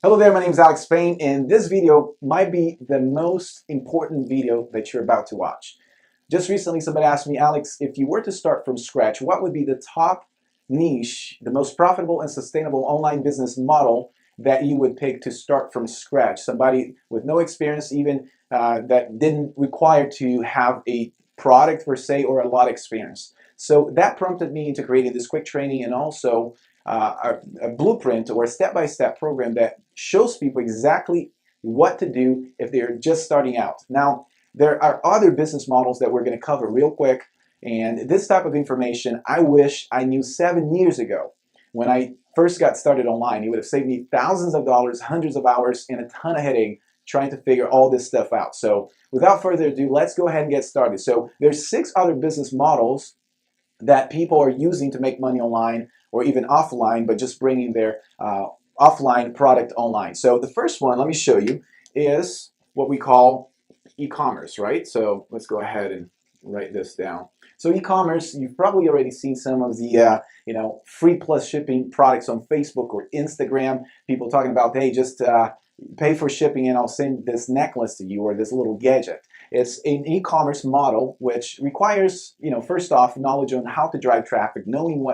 Hello there, my name is Alex Payne, and this video might be the most important video that you're about to watch. Just recently, somebody asked me, Alex, if you were to start from scratch, what would be the top niche, the most profitable and sustainable online business model that you would pick to start from scratch? Somebody with no experience, even that didn't require to have a product per se or a lot of experience. So that prompted me into creating this quick training and also a blueprint or a step-by-step program that shows people exactly what to do if they're just starting out. Now, there are other business models that we're going to cover real quick, and this type of information I wish I knew 7 years ago when I first got started online. It would have saved me thousands of dollars, hundreds of hours, and a ton of headache trying to figure all this stuff out. So without further ado, let's go ahead and get started. So there's 6 other business models that people are using to make money online or even offline, but just bringing their offline product online. So the first one, let me show you, is what we call e-commerce, right? So let's go ahead and write this down. So e-commerce, you've probably already seen some of the free plus shipping products on Facebook or Instagram. People talking about, hey, just pay for shipping and I'll send this necklace to you or this little gadget. It's an e-commerce model which requires, first off, knowledge on how to drive traffic, knowing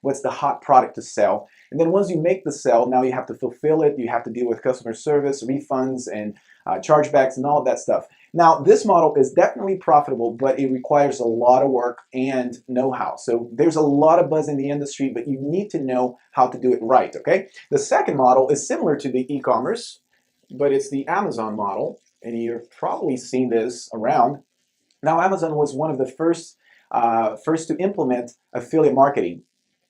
what's the hot product to sell. And then once you make the sale, now you have to fulfill it. You have to deal with customer service, refunds, and chargebacks and all of that stuff. Now, this model is definitely profitable, but it requires a lot of work and know-how. So there's a lot of buzz in the industry, but you need to know how to do it right, okay? The second model is similar to the e-commerce, but it's the Amazon model, and you've probably seen this around. Now, Amazon was one of the first to implement affiliate marketing.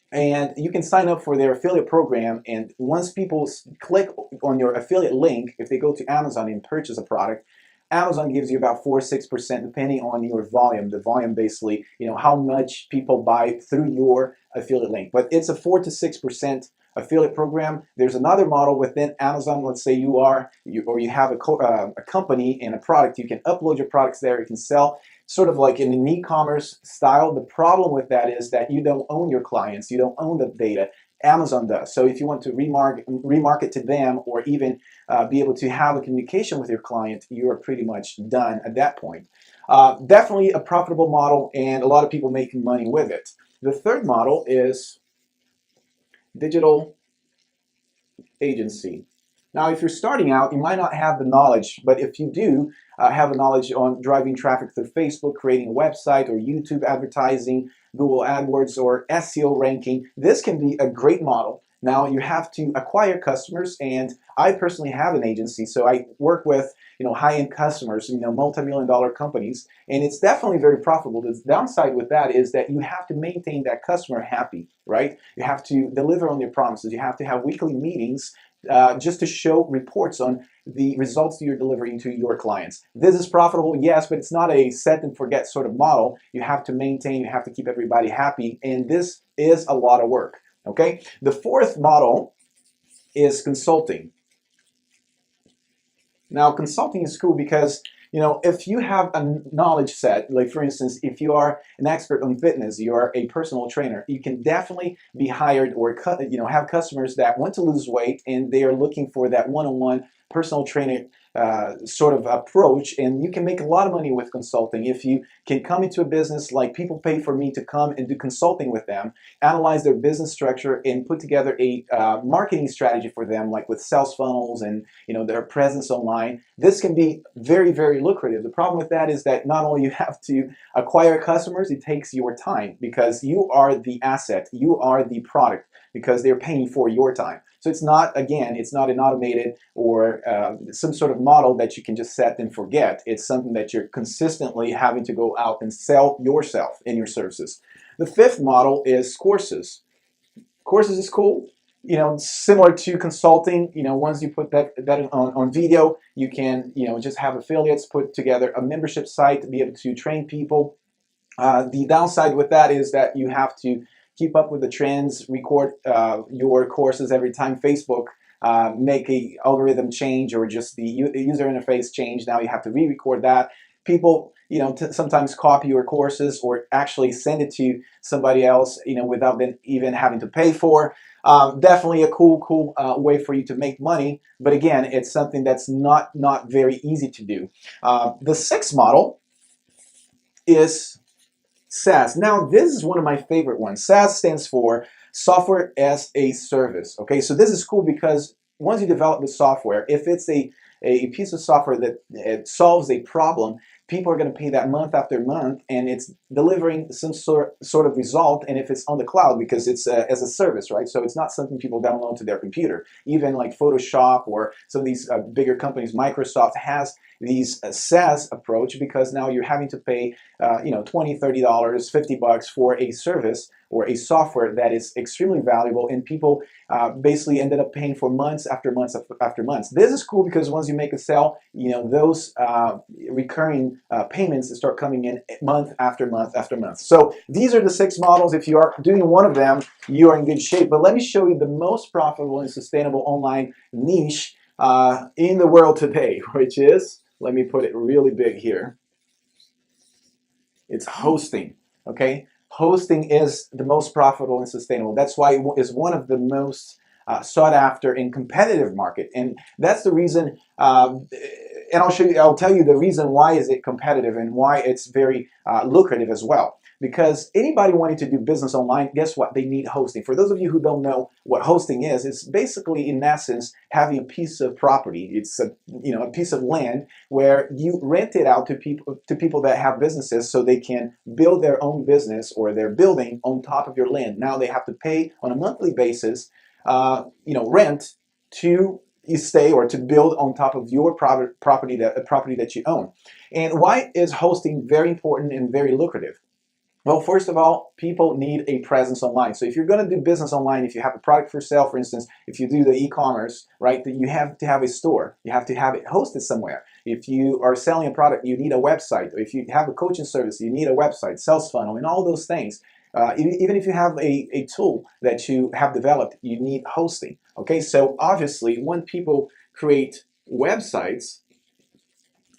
And you can sign up for their affiliate program, and once people click on your affiliate link, if they go to Amazon and purchase a product, Amazon gives you about 4 or 6% depending on your volume. The volume basically, how much people buy through your affiliate link. But it's a 4 to 6% affiliate program. There's another model within Amazon. Let's say you have a company and a product. You can upload your products there. You can sell sort of like in an e-commerce style. The problem with that is that you don't own your clients. You don't own the data. Amazon does. So if you want to remarket to them or even be able to have a communication with your client, you are pretty much done at that point. Definitely a profitable model and a lot of people making money with it. The third model is digital agency. Now, if you're starting out, you might not have the knowledge, but if you do have a knowledge on driving traffic through Facebook, creating a website, or YouTube advertising, Google AdWords, or SEO ranking, this can be a great model. Now, you have to acquire customers, and I personally have an agency, so I work with high-end customers, multi-million-dollar companies, and it's definitely very profitable. The downside with that is that you have to maintain that customer happy, right? You have to deliver on your promises. You have to have weekly meetings just to show reports on the results that you're delivering to your clients. This is profitable, yes, but it's not a set and forget sort of model. You have to maintain, you have to keep everybody happy, and this is a lot of work, okay? The fourth model is consulting. Now, consulting is cool because if you have a knowledge set, like for instance, if you are an expert on fitness, you are a personal trainer, you can definitely be hired or have customers that want to lose weight and they are looking for that one-on-one personal trainer sort of approach, and you can make a lot of money with consulting. If you can come into a business, like people pay for me to come and do consulting with them, analyze their business structure and put together a marketing strategy for them, like with sales funnels and their presence online. This can be very, very lucrative. The problem with that is that not only you have to acquire customers, it takes your time because you are the asset, you are the product, because they're paying for your time. So it's not an automated or some sort of model that you can just set and forget. It's something that you're consistently having to go out and sell yourself and your services. The fifth model is courses. Courses is cool. Similar to consulting, once you put that on video, you can, just have affiliates put together a membership site to be able to train people. The downside with that is that you have to keep up with the trends, record your courses every time Facebook make a algorithm change or just the user interface change. Now you have to re-record that. People sometimes copy your courses or actually send it to somebody else, without them even having to pay for. Definitely a cool way for you to make money. But again, it's something that's not very easy to do. The sixth model is SaaS. Now, this is one of my favorite ones. SaaS stands for Software as a Service. Okay, so this is cool because once you develop the software, if it's a piece of software that it solves a problem, people are going to pay that month after month, and it's delivering some sort of result. And if it's on the cloud, because it's as a service, right? So it's not something people download to their computer. Even like Photoshop or some of these bigger companies, Microsoft has these SaaS approach, because now you're having to pay $20, $30, $50 for a service or a software that is extremely valuable, and people basically ended up paying for months after months after months. This is cool because once you make a sale, those recurring payments start coming in month after month after month. So these are the 6 models. If you are doing one of them, you are in good shape. But let me show you the most profitable and sustainable online niche in the world today, which is, let me put it really big here. It's hosting, okay? Hosting is the most profitable and sustainable. That's why it is one of the most sought after in competitive market. And that's the reason, and I'll tell you the reason why is it competitive and why it's very lucrative as well. Because anybody wanting to do business online, guess what? They need hosting. For those of you who don't know what hosting is, it's basically, in essence, having a piece of property. It's a piece of land where you rent it out to people that have businesses, so they can build their own business or their building on top of your land. Now they have to pay on a monthly basis, rent to stay or to build on top of your property that you own. And why is hosting very important and very lucrative? Well, first of all, people need a presence online. So if you're going to do business online, if you have a product for sale, for instance, if you do the e-commerce, right, then you have to have a store. You have to have it hosted somewhere. If you are selling a product, you need a website. If you have a coaching service, you need a website, sales funnel, and all those things. Even if you have a tool that you have developed, you need hosting. Okay, so obviously, when people create websites,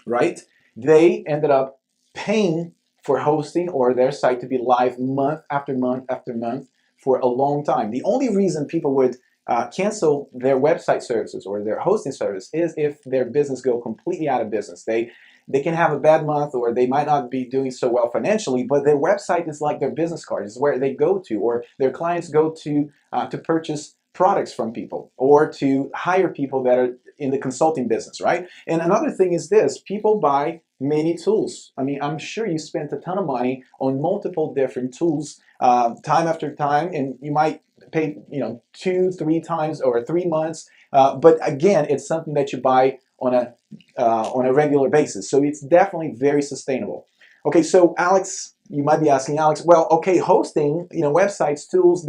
right, they ended up paying for hosting or their site to be live month after month after month for a long time. The only reason people would cancel their website services or their hosting service is if their business go completely out of business. They can have a bad month, or they might not be doing so well financially, but their website is like their business card. It's where they go to, or their clients go to purchase products from people or to hire people that are in the consulting business, right? And another thing is this: people buy many tools. I mean, I'm sure you spent a ton of money on multiple different tools time after time, and you might pay 2, 3 times or 3 months. But again, it's something that you buy on a regular basis. So it's definitely very sustainable. Okay, so Alex, you might be asking, Alex, well, okay, hosting, websites, tools,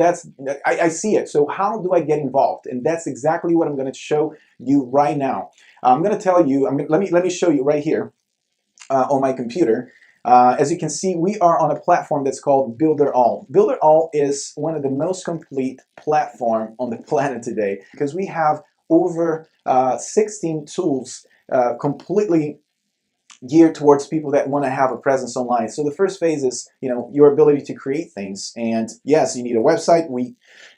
I see it. So how do I get involved? And that's exactly what I'm going to show you right now. I'm going to tell you, let me show you right here on my computer. As you can see, we are on a platform that's called Builderall. Builderall is one of the most complete platform on the planet today, because we have over 16 tools completely geared towards people that want to have a presence online. So the first phase is, your ability to create things. And yes, you need a website.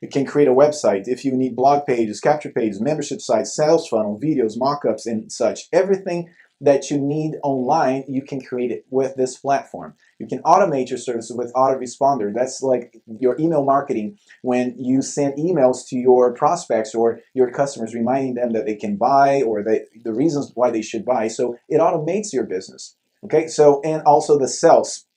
You can create a website. If you need blog pages, capture pages, membership sites, sales funnel, videos, mockups, and such, everything that you need online, you can create it with this platform. You can automate your services with autoresponder. That's like your email marketing, when you send emails to your prospects or your customers reminding them that they can buy, or the reasons why they should buy. So it automates your business. Okay, so, and also the sales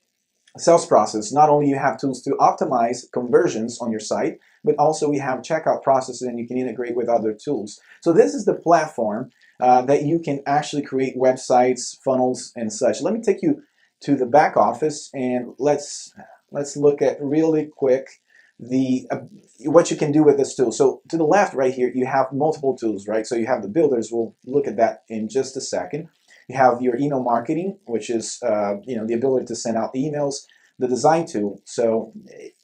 process. Not only you have tools to optimize conversions on your site, but also we have checkout processes, and you can integrate with other tools. So this is the platform that you can actually create websites, funnels, and such. Let me take you to the back office, and let's look at really quick what you can do with this tool. So to the left right here, you have multiple tools, right? So you have the builders. We'll look at that in just a second. You have your email marketing, which is the ability to send out emails. the design tool. So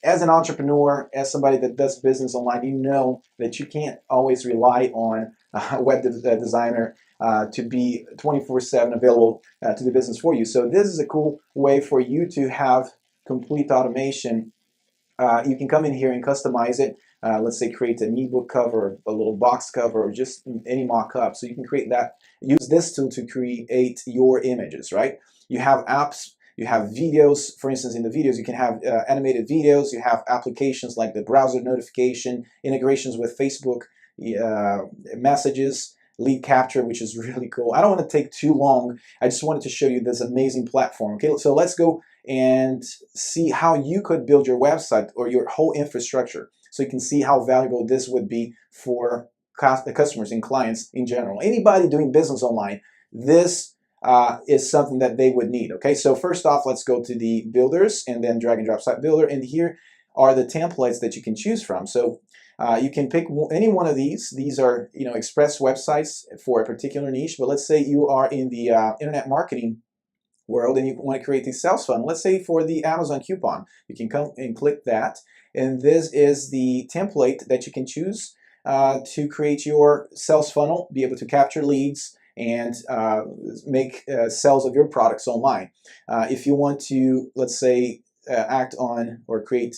as an entrepreneur, as somebody that does business online, you know that you can't always rely on a web designer to be 24/7 available to the business for you. So this is a cool way for you to have complete automation. You can come in here and customize it. Let's say create an ebook cover, a little box cover, or just any mock-up. So you can create that. Use this tool to create your images, right? You have apps, you have videos. For instance, in the videos, you can have animated videos. You have applications like the browser notification, integrations with Facebook messages, lead capture, which is really cool. I don't want to take too long. I just wanted to show you this amazing platform. Okay, so let's go and see how you could build your website or your whole infrastructure, so you can see how valuable this would be for customers and clients in general. Anybody doing business online, this is something that they would need. Okay, so first off, let's go to the builders and then drag and drop site builder, and here are the templates that you can choose from. So you can pick any one of these. These are, you know, express websites for a particular niche. But let's say you are in the internet marketing world and you want to create the sales funnel. Let's say for the Amazon coupon, you can come and click that, and this is the template that you can choose to create your sales funnel, be able to capture leads and make sales of your products online. If you want to, let's say, act on or create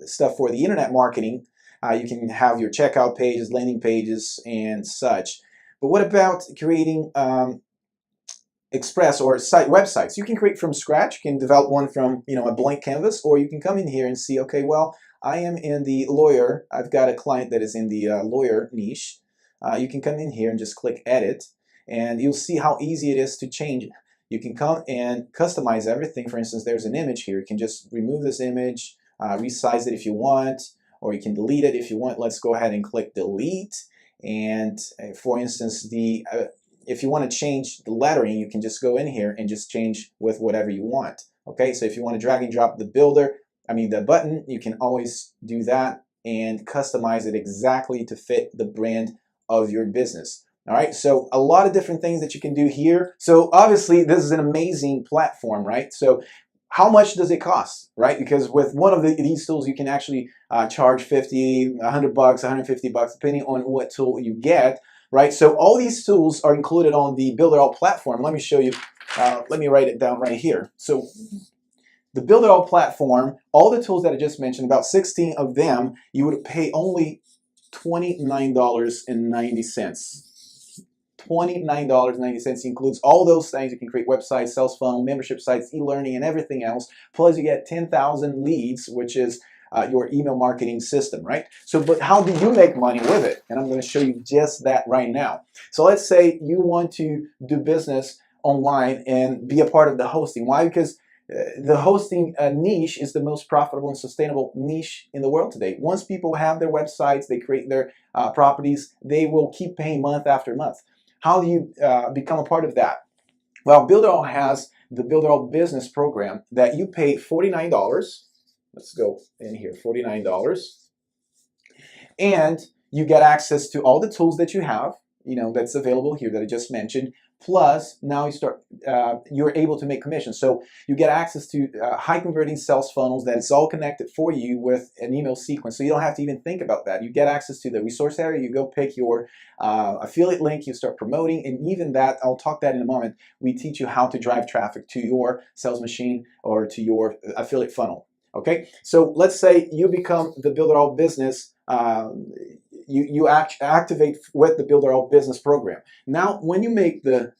stuff for the internet marketing, you can have your checkout pages, landing pages, and such. But what about creating express or websites? You can create from scratch. You can develop one from, you know, a blank canvas, or you can come in here and see, okay, well, I am in the lawyer. I've got a client that is in the lawyer niche. You can come in here and just click edit, and you'll see how easy it is to change it. You can come and customize everything. For instance, there's an image here. You can just remove this image, resize it if you want, or you can delete it if you want. Let's go ahead and click delete. And for instance, if you want to change the lettering, you can just go in here and just change with whatever you want. Okay, so if you want to drag and drop the the button, you can always do that and customize it exactly to fit the brand of your business. All right, so a lot of different things that you can do here. So obviously this is an amazing platform, right? So how much does it cost, right? Because with one of these tools, you can actually charge 50, 100 bucks, 150 bucks, depending on what tool you get, right? So all these tools are included on the Builderall platform. Let me show you. Let me write it down right here. So the Builderall platform, all the tools that I just mentioned, about 16 of them, you would pay only $29.90. $29.90 includes all those things. You can create websites, sales funnel, membership sites, e-learning, and everything else. Plus, you get 10,000 leads, which is your email marketing system, right? So, but how do you make money with it? And I'm going to show you just that right now. So let's say you want to do business online and be a part of the hosting. Why? Because the hosting niche is the most profitable and sustainable niche in the world today. Once people have their websites, they create their properties, they will keep paying month after month. How do you become a part of that? Well, Builderall has the Builderall business program that you pay $49. Let's go in here, $49. And you get access to all the tools that you have, you know, that's available here that I just mentioned. Plus, now you're able to make commissions. So you get access to high converting sales funnels that is all connected for you with an email sequence. So you don't have to even think about that. You get access to the resource area. You go pick your affiliate link. You start promoting. And even that, I'll talk that in a moment. We teach you how to drive traffic to your sales machine or to your affiliate funnel. Okay, so let's say you become the Builderall business. You activate with the Builderall business program. Now, when you make a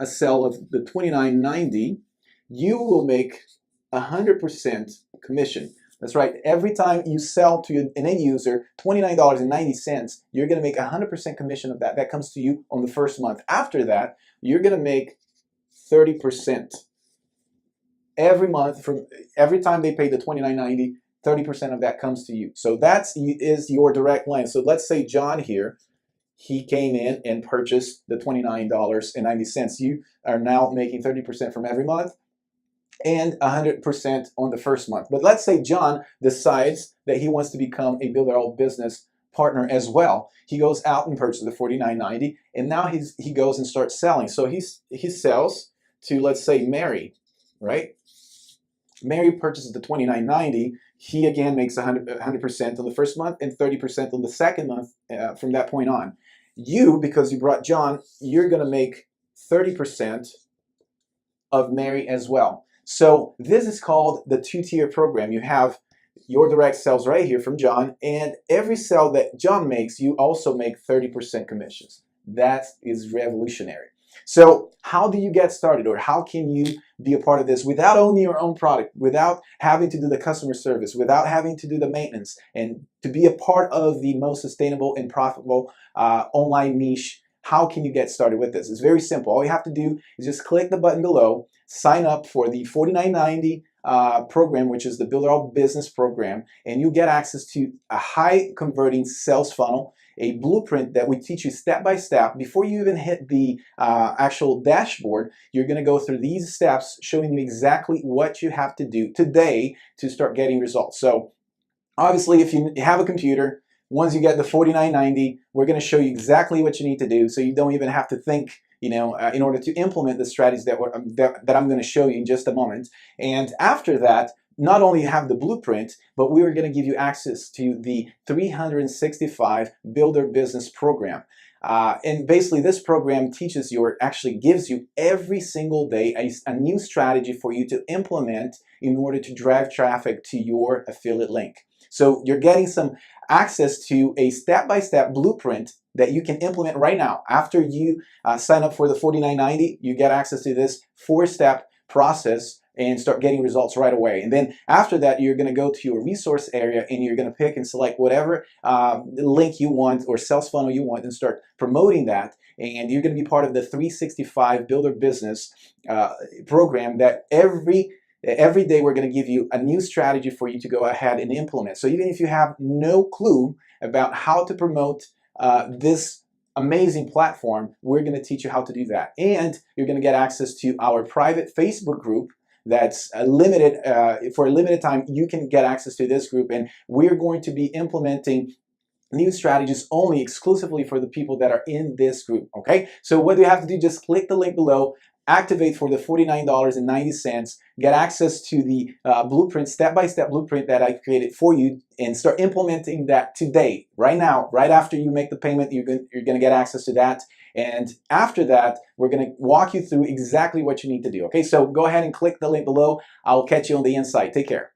sale of the $29.90, you will make 100% commission. That's right. Every time you sell to an end user $29.90, you're going to make 100% commission of that. That comes to you on the first month. After that, you're going to make 30%. Every month, from every time they pay the $29.90, 30% of that comes to you. So that is your direct line. So let's say John here, he came in and purchased the $29.90. You are now making 30% from every month and 100% on the first month. But let's say John decides that he wants to become a Builderall business partner as well. He goes out and purchases the $49.90, and now he goes and starts selling. So he sells to, let's say, Mary, right? Mary purchases the $29.90. He again makes 100% on the first month and 30% on the second month from that point on. You, because you brought John, you're going to make 30% of Mary as well. So this is called the two-tier program. You have your direct sales right here from John, and every sale that John makes, you also make 30% commissions. That is revolutionary. So how do you get started, or how can you be a part of this without owning your own product, without having to do the customer service, without having to do the maintenance, and to be a part of the most sustainable and profitable online niche? How can you get started with this? It's very simple. All you have to do is just click the button below, sign up for the $49.90 program, which is the Builderall Business Program, and you get access to a high converting sales funnel, a blueprint that we teach you step by step. Before you even hit the actual dashboard, you're going to go through these steps showing you exactly what you have to do today to start getting results. So obviously, if you have a computer, once you get the $49.90, we're going to show you exactly what you need to do, so you don't even have to think, in order to implement the strategies that I'm going to show you in just a moment. And after that, not only have the blueprint, but we are going to give you access to the 365 Builder Business Program. And basically, this program teaches you, or actually gives you every single day a new strategy for you to implement in order to drive traffic to your affiliate link. So you're getting some access to a step-by-step blueprint that you can implement right now. After you sign up for the $49.90, you get access to this 4-step process and start getting results right away. And then after that, you're going to go to your resource area and you're going to pick and select whatever link you want or sales funnel you want and start promoting that. And you're going to be part of the 365 Builder Business program that every day we're going to give you a new strategy for you to go ahead and implement. So even if you have no clue about how to promote this amazing platform, we're going to teach you how to do that. And you're going to get access to our private Facebook group that's limited, for a limited time. You can get access to this group, and we're going to be implementing new strategies only exclusively for the people that are in this group. Okay, so what do you have to do? Just click the link below, activate for the $49.90, get access to the blueprint, step-by-step blueprint that I created for you, and start implementing that today, right now. Right after you make the payment, you're going to get access to that. And after that, we're going to walk you through exactly what you need to do. Okay, so go ahead and click the link below. I'll catch you on the inside. Take care.